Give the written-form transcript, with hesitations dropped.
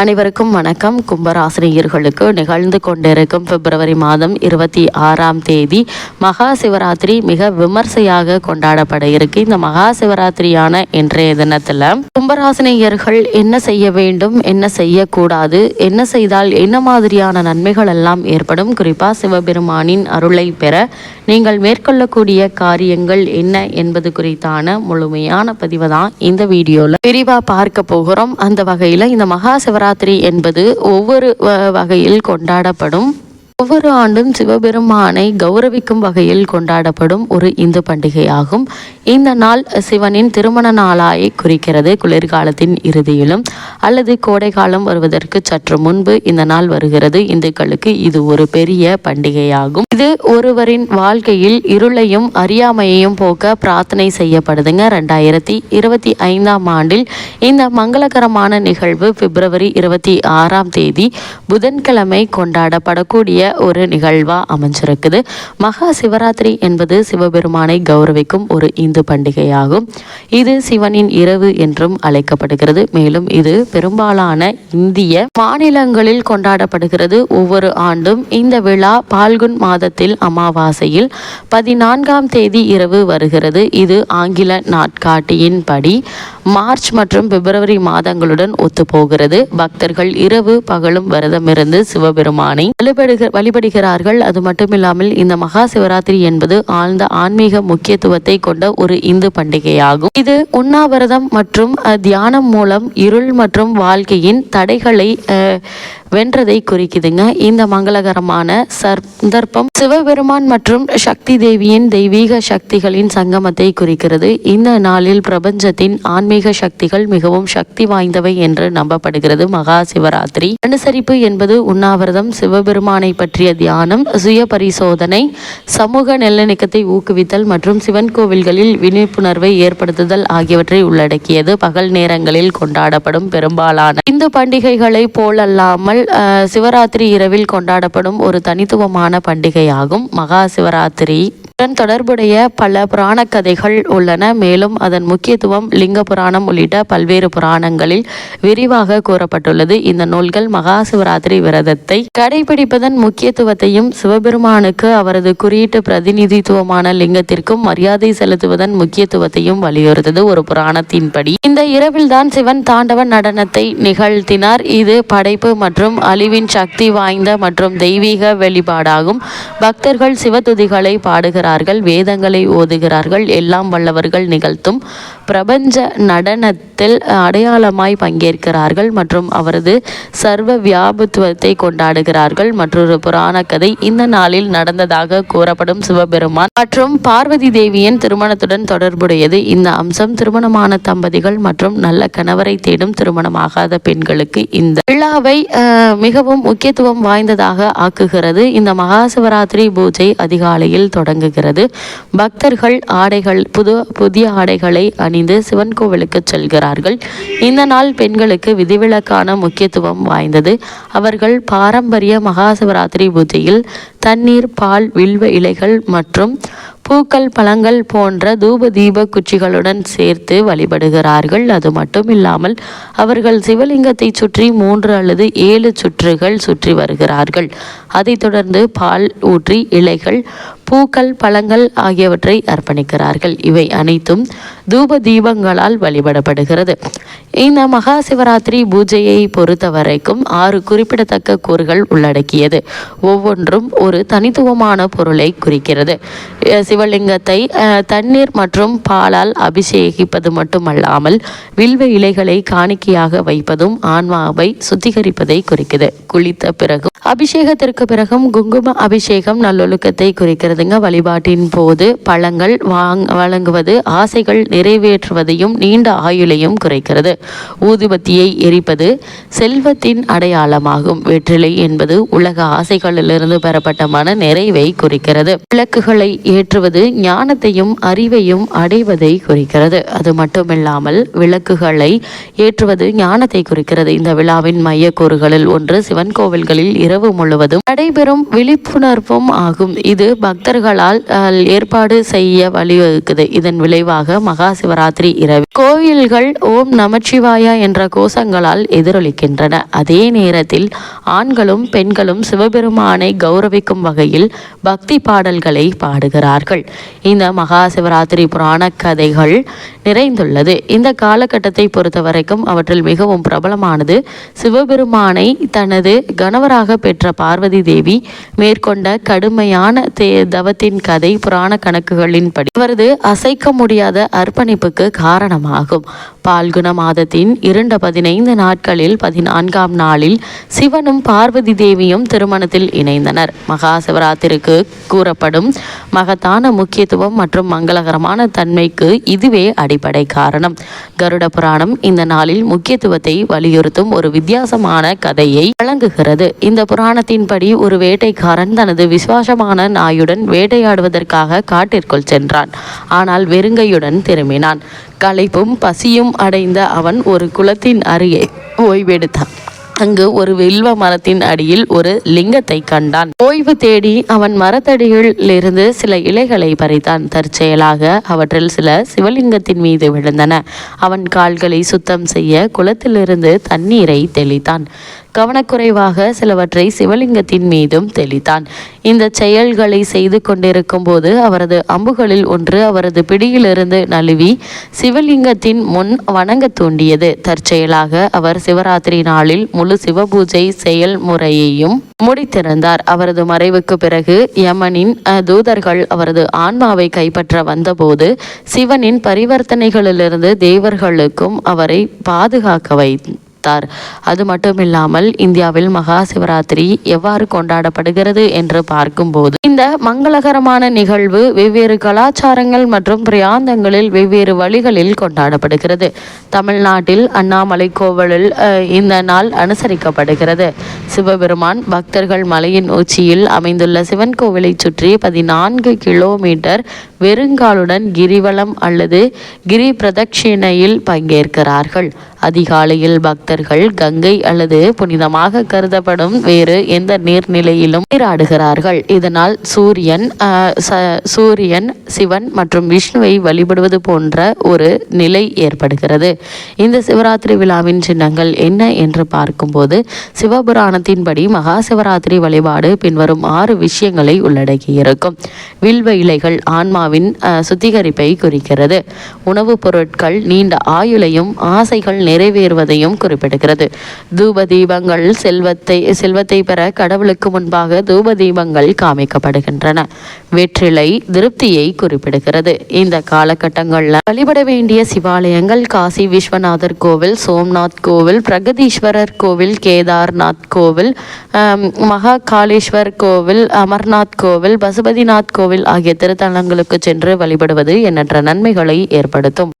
அனைவருக்கும் வணக்கம். கும்பராசினியர்களுக்கு நிகழ்ந்து கொண்டிருக்கும் பிப்ரவரி மாதம் 26ஆம் தேதி மகா சிவராத்திரி மிக விமர்சையாக கொண்டாடப்பட இருக்கு. இந்த மகா சிவராத்திரியான இன்றைய தினத்தில் கும்பராசினியர்கள் என்ன செய்ய வேண்டும், என்ன செய்யக்கூடாது, என்ன செய்தால் என்ன மாதிரியான நன்மைகள் எல்லாம் ஏற்படும், குறிப்பாக சிவபெருமானின் அருளை பெற நீங்கள் மேற்கொள்ளக்கூடிய காரியங்கள் என்ன என்பது குறித்தான முழுமையான பதிவு தான் இந்த வீடியோவில் விரிவாக பார்க்க போகிறோம். அந்த வகையில் இந்த மகா சிவராத்திரி என்பது ஒவ்வொரு வகையில் கொண்டாடப்படும், ஒவ்வொரு ஆண்டும் சிவபெருமானை கௌரவிக்கும் வகையில் கொண்டாடப்படும் ஒரு இந்து பண்டிகையாகும். இந்த நாள் சிவனின் திருமண நாளாயை குறிக்கிறது. குளிர்காலத்தின் இறுதியிலும் அல்லது கோடை காலம் வருவதற்கு சற்று முன்பு இந்த நாள் வருகிறது. இந்துக்களுக்கு இது ஒரு பெரிய பண்டிகையாகும். இது ஒருவரின் வாழ்க்கையில் இருளையும் அறியாமையையும் போக்க பிரார்த்தனை செய்யப்படுதுங்க. 2025ஆம் ஆண்டில் இந்த மங்களகரமான நிகழ்வு பிப்ரவரி 26ஆம் தேதி புதன்கிழமை கொண்டாடப்படக்கூடிய ஒரு நிகழ்வா அமைஞ்சிருக்குது. மகா சிவராத்திரி என்பது சிவபெருமானை கௌரவிக்கும் ஒரு இந்து பண்டிகையாகும். இது சிவனின் இரவு என்றும் அழைக்கப்படுகிறது. மேலும் இது பெரும்பாலான இந்திய மாநிலங்களில் கொண்டாடப்படுகிறது. ஒவ்வொரு ஆண்டும் இந்த விழா பால்குன் மாதத்தில் அமாவாசையில் 14ஆம் தேதி இரவு வருகிறது. இது ஆங்கில நாட்காட்டியின் படி மார்ச் மற்றும் பிப்ரவரி மாதங்களுடன் ஒத்துப்போகிறது. பக்தர்கள் இரவு பகலும் விரதமிருந்து சிவபெருமானை வழிபடுகிறார்கள். அது மட்டுமில்லாமல் இந்த மகா சிவராத்திரி என்பது ஆழ்ந்த ஆன்மீக முக்கியத்துவத்தை கொண்ட ஒரு இந்து பண்டிகையாகும். இது உண்ணாவிரதம் மற்றும் தியானம் மூலம் இருள் மற்றும் வாழ்க்கையின் தடைகளை வென்றதை குறிக்குதுங்க. இந்த மங்களகரமான சந்தர்ப்பம் சிவபெருமான் மற்றும் சக்தி தேவியின் தெய்வீக சக்திகளின் சங்கமத்தை குறிக்கிறது. இந்த நாளில் பிரபஞ்சத்தின் ஆன்மீக சக்திகள் மிகவும் சக்தி வாய்ந்தவை என்று நம்பப்படுகிறது. மகா சிவராத்திரி அனுசரிப்பு என்பது உண்ணாவிரதம், சிவபெருமானை பற்றிய தியானம், சுய பரிசோதனை, சமூக நல்லிணக்கத்தை ஊக்குவித்தல் மற்றும் சிவன் கோவில்களில் விழிப்புணர்வை ஏற்படுத்துதல் ஆகியவற்றை உள்ளடக்கியது. பகல் நேரங்களில் கொண்டாடப்படும் பெரும்பாலான இந்து பண்டிகைகளை போலல்லாமல் சிவராத்திரி இரவில் கொண்டாடப்படும் ஒரு தனித்துவமான பண்டிகையாகும். மகா சிவராத்திரி தொடர்புடைய பல புராண கதைகள் உள்ளன. மேலும் அதன் முக்கியத்துவம் லிங்க புராணம் உள்ளிட்ட பல்வேறு புராணங்களில் விரிவாக கூறப்பட்டுள்ளது. இந்த நூல்கள் மகா சிவராத்திரி விரதத்தை கடைபிடிப்பதன் முக்கியத்துவத்தையும் சிவபெருமானுக்கு அவரது குறியீட்டு பிரதிநிதித்துவமான லிங்கத்திற்கும் மரியாதை செலுத்துவதன் முக்கியத்துவத்தையும் வலியுறுத்தது. ஒரு புராணத்தின்படி இந்த இரவில் தான் சிவன் தாண்டவ நடனத்தை நிகழ்த்தினார். இது படைப்பு மற்றும் அழிவின் சக்தி வாய்ந்த மற்றும் தெய்வீக வெளிப்பாடாகும். பக்தர்கள் சிவதுதிகளை பாடுகிறார்கள், வேதங்களை ஓதுகிறார்கள், எல்லாம் வல்லவர்கள் நிகழ்த்தும் பிரபஞ்ச நடனத்தில் அடையாளமாய் பங்கேற்கிறார்கள் மற்றும் அவரது சர்வ வியாபத்துவத்தை கொண்டாடுகிறார்கள். மற்றொரு புராண கதை இந்த நாளில் நடந்ததாக கூறப்படும் சிவபெருமான் மற்றும் பார்வதி தேவியின் திருமணத்துடன் தொடர்புடையது. இந்த அம்சம் திருமணமான தம்பதிகள் மற்றும் நல்ல கணவரை தேடும் திருமணமாகாத பெண்களுக்கு இந்த விழாவை மிகவும் முக்கியத்துவம் வாய்ந்ததாக ஆக்குகிறது. இந்த மகா சிவராத்திரி பூஜை அதிகாலையில் தொடங்குகிறது. பக்தர்கள் புதிய ஆடைகளை அணிந்து சிவன் கோவிலுக்கு செல்கிறார்கள். இந்த நாள் பெண்களுக்கு விதிவிலக்கான முக்கியத்துவம் வாய்ந்தது. அவர்கள் பாரம்பரிய மகா சிவராத்திரி பூஜையில் தண்ணீர், பால், வில்வ இலைகள் மற்றும் பூக்கள், பழங்கள் போன்ற தூப தீப குச்சிகளுடன் சேர்த்து வழிபடுகிறார்கள். அது மட்டும் இல்லாமல் அவர்கள் சிவலிங்கத்தை சுற்றி 3 அல்லது 7 சுற்றுகள் சுற்றி வருகிறார்கள். அதைத் தொடர்ந்து பால் ஊற்றி இலைகள், பூக்கள், பழங்கள் ஆகியவற்றை அர்ப்பணிக்கிறார்கள். இவை அனைத்தும் தூப தீபங்களால் வழிபடப்படுகிறது. இந்த மகா சிவராத்திரி பூஜையை பொறுத்த வரைக்கும் 6 குறிப்பிடத்தக்க கூறுகள் உள்ளடக்கியது. ஒவ்வொன்றும் ஒரு தனித்துவமான பொருளை குறிக்கிறது. சிவலிங்கத்தை தண்ணீர் மற்றும் பாலால் அபிஷேகிப்பது மட்டுமல்லாமல் வில்வ இலைகளை காணிக்கையாக வைப்பதும் ஆன்மாவை சுத்திகரிப்பதை குறிக்குது. குளித்த பிறகும் அபிஷேகத்திற்கு பிறகும் குங்கும அபிஷேகம் நல்லொழுக்கத்தை குறிக்கிறதுங்க. வழிபாட்டின் போது பழங்கள் வழங்குவது ஆசைகள் நிறைவேற்றுவதையும் நீண்ட ஆயுளையும் குறைக்கிறது. ஊதுபத்தியை எரிப்பது செல்வத்தின் அடையாளமாகும். வெற்றிலை என்பது உலக ஆசைகளிலிருந்து பெறப்பட்ட மன நிறைவை குறிக்கிறது. விளக்குகளை ஏற்றுவது ஞானத்தையும் அறிவையும் அடைவதை குறிக்கிறது. அது மட்டுமில்லாமல் விளக்குகளை ஏற்றுவது ஞானத்தை குறிக்கிறது. இந்த விழாவின் மைய கூறுகளில் ஒன்று சிவன் கோவில்களில் இரவு முழுவதும் நடைபெறும் விழிப்புணர்வும் ஆகும். இது பக்த பக்தர்களால் ஏற்பாடு செய்ய வழிவகுக்குது. இதன் விளைவாக மகா சிவராத்திரி இரவு கோயில்கள் ஓம் நமச்சிவாயா என்ற கோஷங்களால் எதிரொலிக்கின்றன. அதே நேரத்தில் ஆண்களும் பெண்களும் சிவபெருமானை கௌரவிக்கும் வகையில் பக்தி பாடல்களை பாடுகிறார்கள். இந்த மகா சிவராத்திரி புராண கதைகள் நிறைந்துள்ளது. இந்த காலகட்டத்தை பொறுத்தவரைக்கும் அவற்றில் மிகவும் பிரபலமானது சிவபெருமானை தனது கணவராக பெற்ற பார்வதி தேவி மேற்கொண்ட கடுமையான தவத்தின் கதை. புராண கணக்குகளின்படி அவரது அசைக்க முடியாத அர்ப்பணிப்புக்கு காரணமாகும். பால்குண மாதத்தின் 15 நாட்களில் 14ஆம் நாளில் சிவனும் பார்வதி தேவியும் திருமணத்தில் இணைந்தனர். மகா சிவராத்திரிக்கு கூறப்படும் மகத்தான முக்கியத்துவம் மற்றும் மங்களகரமான தன்மைக்கு இதுவே அடிப்படை காரணம். கருட புராணம் இந்த நாளில் முக்கியத்துவத்தை வலியுறுத்தும் ஒரு வித்தியாசமான கதையை வழங்குகிறது. இந்த புராணத்தின்படி ஒரு வேட்டைக்காரன் தனது விசுவாசமான நாயுடன் வேட்டையாடுவதற்காக காட்டிற்குள் சென்றான். ஆனால் வெறுங்கையுடன் திரும்பினான். களைப்பும் பசியும் அடைந்த அவன் ஒரு குளத்தின் அருகே ஓய்வெடுத்தான். அங்கு ஒரு வில்வ மரத்தின் அடியில் ஒரு லிங்கத்தை கண்டான். ஓய்வு தேடி அவன் மரத்தடியில் இருந்து சில இலைகளை பறித்தான். தற்செயலாக அவற்றில் சில சிவலிங்கத்தின் மீது விழுந்தன. அவன் கால்களை சுத்தம் செய்ய குளத்திலிருந்து தண்ணீரை தெளித்தான். கவனக்குறைவாக சிலவற்றை சிவலிங்கத்தின் மீதும் தெளித்தான். இந்த செயல்களை செய்து கொண்டிருக்கும் போது அவரது அம்புகளில் ஒன்று அவரது பிடியிலிருந்து நழுவி சிவலிங்கத்தின் முன் வணங்க தூண்டியது. தற்செயலாக அவர் சிவராத்திரி நாளில் முழு சிவபூஜை செயல்முறையையும் முடித்திருந்தார். அவரது மறைவுக்கு பிறகு யமனின் தூதர்கள் அவரது ஆன்மாவை கைப்பற்ற வந்தபோது சிவனின் பரிவர்த்தனைகளிலிருந்து தேவர்களுக்கும் அவரை பாதுகாக்க வைத்தார். அது மட்டுமில்லாமல் இந்தியாவில் மகா சிவராத்திரி எவ்வாறு கொண்டாடப்படுகிறது என்று பார்க்கும்போது இந்த மங்களகரமான நிகழ்வு வெவ்வேறு கலாச்சாரங்கள் மற்றும் பிராந்தங்களில் வெவ்வேறு வழிகளில் கொண்டாடப்படுகிறது. தமிழ்நாட்டில் அண்ணாமலை கோவிலில் இந்த நாள் அனுசரிக்கப்படுகிறது. சிவபெருமான் பக்தர்கள் மலையின் உச்சியில் அமைந்துள்ள சிவன் கோவிலை சுற்றி 14 கிலோமீட்டர் வெறுங்காலுடன் கிரிவலம் அல்லது கிரி பிரதட்சிணையில் பங்கேற்கிறார்கள். அதிகாலையில் பக்தர்கள் கங்கை அல்லது புனிதமாக கருதப்படும் வேறு எந்த நீர்நிலையிலும் நீராடுகிறார்கள். இதனால் சூரியன் சிவன் மற்றும் விஷ்ணுவை வழிபடுவது போன்ற ஒரு நிலை ஏற்படுகிறது. இந்த சிவராத்திரி விழாவின் சின்னங்கள் என்ன என்று பார்க்கும்போது சிவபுராணத்தின்படி மகா சிவராத்திரி வழிபாடு பின்வரும் 6 விஷயங்களை உள்ளடக்கியிருக்கும். வில்வ இலைகள் ஆன்மாவின் சுத்திகரிப்பை குறிக்கிறது. உணவுப் பொருட்கள் நீண்ட ஆயுளையும் ஆசைகள் நிறைவேறுவதையும் குறிப்பிடுகிறது. தூப தீபங்கள் செல்வத்தை பெற கடவுளுக்கு முன்பாக தூப தீபங்கள் காமிக்கப்படுகின்றன. வெற்றிலை திருப்தியை குறிப்பிடுகிறது. இந்த காலகட்டங்களில் வழிபட வேண்டிய சிவாலயங்கள் காசி விஸ்வநாதர் கோவில், சோம்நாத் கோவில், பிரகதீஸ்வரர் கோவில், கேதார்நாத் கோவில், மகாகாலேஸ்வர் கோவில், அமர்நாத் கோவில், பசுபதிநாத் கோவில் ஆகிய திருத்தலங்களுக்கு சென்று வழிபடுவது எண்ணற்ற நன்மைகளை ஏற்படுத்தும்.